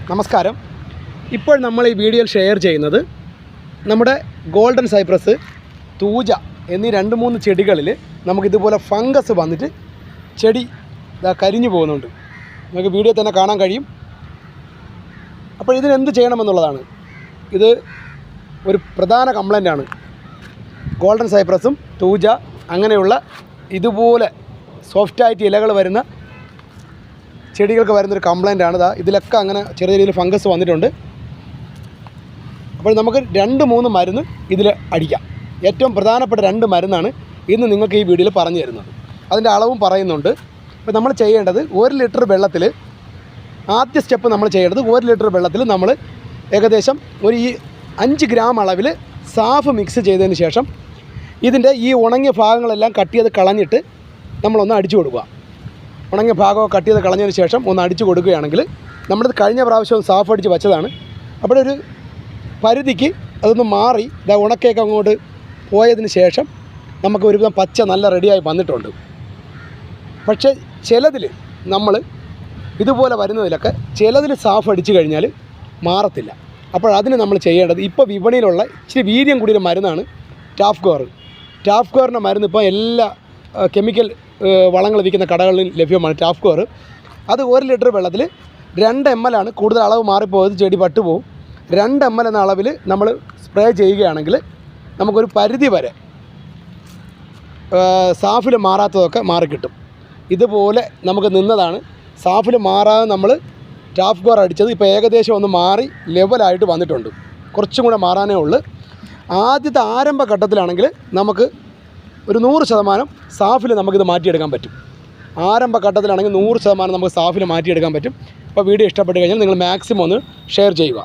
നമസ്കാരം. ഇപ്പോൾ നമ്മൾ ഈ വീഡിയോയിൽ ഷെയർ ചെയ്യുന്നത് നമ്മുടെ ഗോൾഡൻ സൈപ്രസ്, തൂജ എന്നീ 2-3 ചെടികളിൽ നമുക്കിതുപോലെ ഫംഗസ് വന്നിട്ട് ചെടി കരിഞ്ഞു പോകുന്നുണ്ട്. നമുക്ക് വീഡിയോ തന്നെ കാണാൻ കഴിയും. അപ്പോൾ ഇതിനെന്ത് ചെയ്യണമെന്നുള്ളതാണ്. ഇത് ഒരു പ്രധാന കംപ്ലൈൻ്റാണ്. ഗോൾഡൻ സൈപ്രസും തൂജ അങ്ങനെയുള്ള ഇതുപോലെ സോഫ്റ്റായിട്ട് ഇലകൾ വരുന്ന ചെടികൾക്ക് വരുന്നൊരു കംപ്ലൈൻ്റാണ്. ഇതിലൊക്കെ അങ്ങനെ ചെറിയ രീതിയിൽ ഫംഗസ് വന്നിട്ടുണ്ട്. അപ്പോൾ നമുക്ക് 2-3 മരുന്ന് ഇതിൽ അടിക്കാം. ഏറ്റവും പ്രധാനപ്പെട്ട 2 മരുന്നാണ് ഇന്ന് നിങ്ങൾക്ക് ഈ വീഡിയോയിൽ പറഞ്ഞു തരുന്നത്. അതിൻ്റെ അളവും പറയുന്നുണ്ട്. അപ്പോൾ നമ്മൾ ചെയ്യേണ്ടത് 1 ലിറ്റർ വെള്ളത്തിൽ, ആദ്യ സ്റ്റെപ്പ് നമ്മൾ ചെയ്യേണ്ടത് 1 ലിറ്റർ വെള്ളത്തിൽ നമ്മൾ ഏകദേശം ഒരു 5 ഗ്രാം അളവിൽ സാഫ് മിക്സ് ചെയ്തതിന് ശേഷം ഇതിൻ്റെ ഈ ഉണങ്ങിയ ഭാഗങ്ങളെല്ലാം കട്ട് ചെയ്ത് കളഞ്ഞിട്ട് നമ്മളൊന്ന് അടിച്ചു കൊടുക്കുക. ഉണങ്ങിയ ഭാഗമൊക്കെ കട്ട് ചെയ്ത് കളഞ്ഞതിന് ശേഷം ഒന്ന് അടിച്ചു കൊടുക്കുകയാണെങ്കിൽ, നമ്മളിത് കഴിഞ്ഞ പ്രാവശ്യം സാഫ് അടിച്ച് വെച്ചതാണ്. അവിടെ ഒരു പരിധിക്ക് അതൊന്ന് മാറി ഉണക്കയൊക്കെ അങ്ങോട്ട് പോയതിന് ശേഷം നമുക്ക് ഒരുവിധം പച്ച നല്ല റെഡിയായി വന്നിട്ടുണ്ട്. പക്ഷേ ചിലതിൽ നമ്മൾ ഇതുപോലെ വരുന്നതിലൊക്കെ ചിലതിൽ സാഫ് അടിച്ചു കഴിഞ്ഞാൽ മാറത്തില്ല. അപ്പോൾ അതിന് നമ്മൾ ചെയ്യേണ്ടത്, ഇപ്പോൾ വിപണിയിലുള്ള ഇച്ചിരി വീര്യം കൂടിയ മരുന്നാണ് ടാഫ്കോർ. ടാഫ്കോറിൻ്റെ മരുന്ന് ഇപ്പോൾ എല്ലാ കെമിക്കൽ വളങ്ങൾ വിൽക്കുന്ന കടകളിൽ ലഭ്യമാണ്. ടാഫ്കോർ അത് 1 ലിറ്റർ വെള്ളത്തിൽ 2 ml ആണ്. കൂടുതൽ അളവ് മാറിപ്പോയത് ചെടി പട്ടുപോകും. 2 ml എന്ന അളവിൽ നമ്മൾ സ്പ്രേ ചെയ്യുകയാണെങ്കിൽ നമുക്കൊരു പരിധി വരെ സാഫിൽ മാറാത്തതൊക്കെ മാറിക്കിട്ടും. ഇതുപോലെ നമുക്ക് നിന്നതാണ്. സാഫിൽ മാറാതെ നമ്മൾ ടാഫ്കോർ അടിച്ചത് ഇപ്പോൾ ഏകദേശം ഒന്ന് മാറി ലെവലായിട്ട് വന്നിട്ടുണ്ട്. കുറച്ചും കൂടെ മാറാനേ ഉള്ളൂ. ആദ്യത്തെ ആരംഭഘട്ടത്തിലാണെങ്കിൽ നമുക്ക് ഒരു 100% സാഫിൽ നമുക്കിത് മാറ്റിയെടുക്കാൻ പറ്റും. ആരംഭഘട്ടത്തിലാണെങ്കിൽ 100% നമുക്ക് സാഫിൽ മാറ്റിയെടുക്കാൻ പറ്റും. അപ്പോൾ വീഡിയോ ഇഷ്ടപ്പെട്ട് കഴിഞ്ഞാൽ നിങ്ങൾ മാക്സിമം ഒന്ന് ഷെയർ ചെയ്യുക.